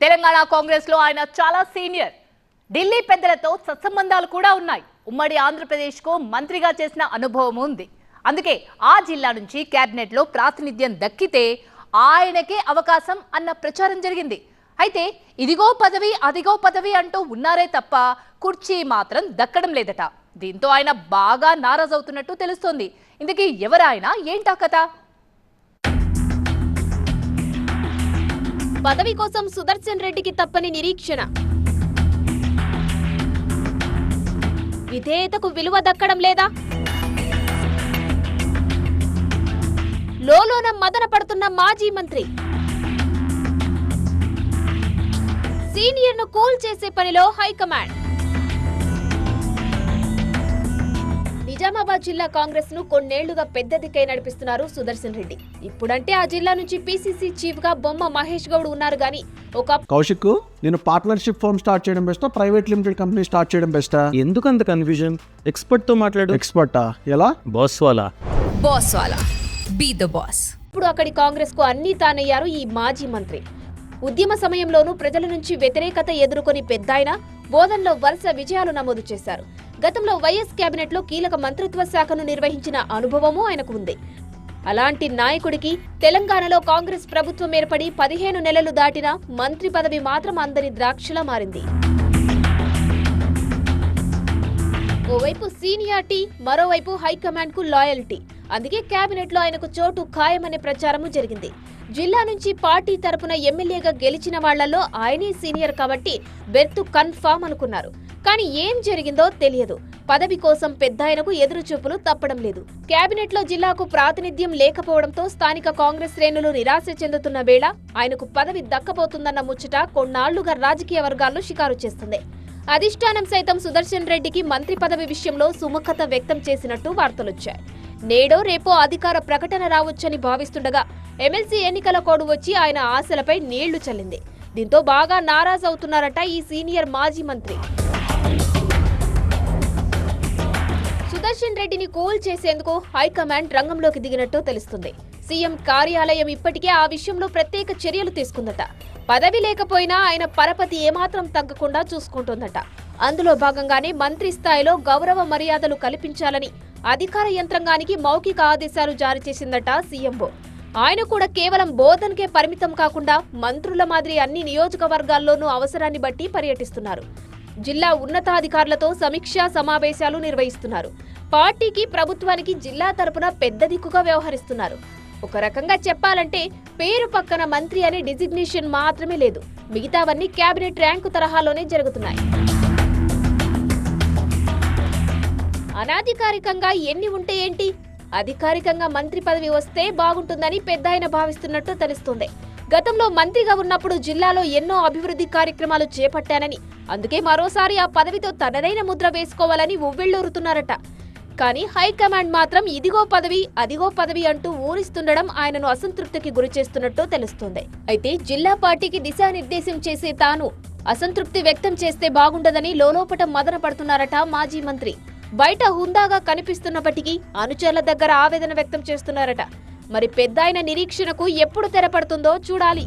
తెలంగాణ కాంగ్రెస్ లో ఆయన చాలా సీనియర్. ఢిల్లీ పెద్దలతో సత్సంబంధాలు కూడా ఉన్నాయి. ఉమ్మడి ఆంధ్రప్రదేశ్ కు మంత్రిగా చేసిన అనుభవం ఉంది. అందుకే ఆ జిల్లా నుంచి క్యాబినెట్ లో ప్రాతినిధ్యం దక్కితే ఆయనకే అవకాశం అన్న ప్రచారం జరిగింది. అయితే ఇదిగో పదవి అదిగో పదవి అంటూ ఉన్నారే తప్ప కుర్చీ మాత్రం దక్కడం లేదట. దీంతో ఆయన బాగా నారాజ్ అవుతున్నట్టు తెలుస్తోంది. ఇందుకీ ఎవరాయన, ఏంటా కథ? పదవి కోసం సుదర్శన్ రెడ్డికి తప్పని నిరీక్షణ, విధేయతకు విలువ దక్కడం లేదా? లోలోన మదన పడుతున్న మాజీ మంత్రి సీనియర్ ను కూల్ చేసే పనిలో హైకమాండ్. నిజామాబాద్ జిల్లా కాంగ్రెస్ ను కొన్నేళ్లుగా పెద్ద దిక్కై నడిపిస్తున్నారు సుదర్శన్ రెడ్డి. ఇప్పుడంటే ఆ జిల్లా నుంచి పీసీసీ చీఫ్ గా బొమ్మ మహేష్ గౌడ్ ఉన్నారు గానీ ఒక కౌశిక్, నేను పార్ట్నర్షిప్ ఫర్మ్ స్టార్ట్ చేయడం బెస్టా, ప్రైవేట్ లిమిటెడ్ కంపెనీ స్టార్ట్ చేయడం బెస్టా? ఎందుకు అంత కన్ఫ్యూజన్? ఎక్స్పర్ట్ తో మాట్లాడు. ఎక్స్పర్టా? ఎలా? బాస్ వాలా బీ ద బాస్. ఇప్పుడు అక్కడి కాంగ్రెస్ కు అన్ని తానయ్యారు ఈ మాజీ మంత్రి. ఉద్యమ సమయంలోనూ ప్రజల నుంచి వ్యతిరేకత ఎదుర్కొని పెద్దాయన బోధనలో వరుస విజయాలు నమోదు చేశారు. గతంలో వైఎస్ కేబినెట్ లో కీలక మంత్రిత్వ శాఖను నిర్వహించిన అనుభవమూ ఆయనకు ఉంది. అలాంటి నాయకుడికి తెలంగాణలో కాంగ్రెస్ ప్రభుత్వం ఏర్పడి 15 నెలలు దాటినా మంత్రి పదవి మాత్రం అందని ద్రాక్షలా మారింది. ఓవైపు సీనియారిటీ, మరోవైపు హైకమాండ్ కు లాయల్టీ. అందుకే కేబినెట్ లో ఆయనకు చోటు ఖాయమనే ప్రచారము జరిగింది. జిల్లా నుంచి పార్టీ తరపున ఎమ్మెల్యేగా గెలిచిన వాళ్లలో ఆయనే సీనియర్ కాబట్టి బెర్తు కన్ఫామ్ అనుకున్నారు. కానీ ఏం జరిగిందో తెలియదు. పదవి కోసం పెద్దాయనకు ఎదురుచూపులు తప్పడం లేదు. కేబినెట్ లో జిల్లాకు ప్రాతినిధ్యం లేకపోవడంతో స్థానిక కాంగ్రెస్ శ్రేణులు నిరాశ చెందుతున్న వేళ ఆయనకు పదవి దక్కబోతుందన్న ముచ్చట కొన్నాళ్లుగా రాజకీయ వర్గాల్లో షికారు చేస్తుంది. అధిష్టానం సైతం సుదర్శన్ రెడ్డికి మంత్రి పదవి విషయంలో సుముఖత వ్యక్తం చేసినట్టు వార్తలొచ్చాయి. నేడో రేపో అధికార ప్రకటన రావచ్చని భావిస్తుండగా ఎమ్మెల్సీ ఎన్నికల కోడ్ వచ్చి ఆయన ఆశలపై నీళ్లు చల్లింది. దీంతో బాగా నారాజ్ అవుతున్నారట ఈ సీనియర్ మాజీ మంత్రి. సుదర్శన్ రెడ్డిని కూల్ చేసేందుకు హైకమాండ్ రంగంలోకి దిగినట్టు తెలుస్తుంది. సీఎం కార్యాలయం ఇప్పటికే ఆ విషయంలో ప్రత్యేక చర్యలు తీసుకుందట. పదవి లేకపోయినా ఆయన పరపతి ఏమాత్రం తగ్గకుండా చూసుకుంటుందట. అందులో భాగంగానే మంత్రి స్థాయిలో గౌరవ మర్యాదలు కల్పించాలని అధికార యంత్రాంగానికి మౌఖిక ఆదేశాలు జారీ చేసిందట సీఎంఓ. ఆయన కూడా కేవలం బోధనకే పరిమితం కాకుండా మంత్రుల మాదిరి అన్ని నియోజకవర్గాల్లోనూ అవసరాన్ని బట్టి పర్యటిస్తున్నారు. జిల్లా ఉన్నతాధికారులతో సమీక్షా సమావేశాలు నిర్వహిస్తున్నారు. పార్టీకి, ప్రభుత్వానికి జిల్లా తరపున పెద్ద దిక్కుగా వ్యవహరిస్తున్నారు. ఒక రకంగా చెప్పాలంటే పేరు పక్కన మంత్రి అనే డిజిగ్నేషన్ మాత్రమే లేదు. మిగతావన్నీ కేబినెట్ ర్యాంకు తరహాలోనే జరుగుతున్నాయి. అనాధికారికంగా ఎన్ని ఉంటే ఏంటి, అధికారికంగా మంత్రి పదవి వస్తే బాగుంటుందని పెద్దాయన భావిస్తున్నట్టు తెలుస్తుంది. గతంలో మంత్రిగా ఉన్నప్పుడు జిల్లాలో ఎన్నో అభివృద్ధి కార్యక్రమాలు చేపట్టానని, అందుకే మరోసారి ఆ పదవితో తనదైన ముద్ర వేసుకోవాలని ఉవ్విళ్లూరుతున్నారట. కానీ హైకమాండ్ మాత్రం ఇదిగో పదవి అదిగో పదవి అంటూ ఊరిస్తుండడం ఆయనను అసంతృప్తికి గురిచేస్తున్నట్టు తెలుస్తోంది. అయితే జిల్లా పార్టీకి దిశానిర్దేశం చేసే తాను అసంతృప్తి వ్యక్తం చేస్తే బాగుండదని లోలోపట మదన పడుతున్నారట మాజీ మంత్రి. బయట హుందాగా కనిపిస్తున్నప్పటికీ అనుచరుల దగ్గర ఆవేదన వ్యక్తం చేస్తున్నారట. మరి పెద్దాయన నిరీక్షణకు ఎప్పుడు తెరపడుతుందో చూడాలి.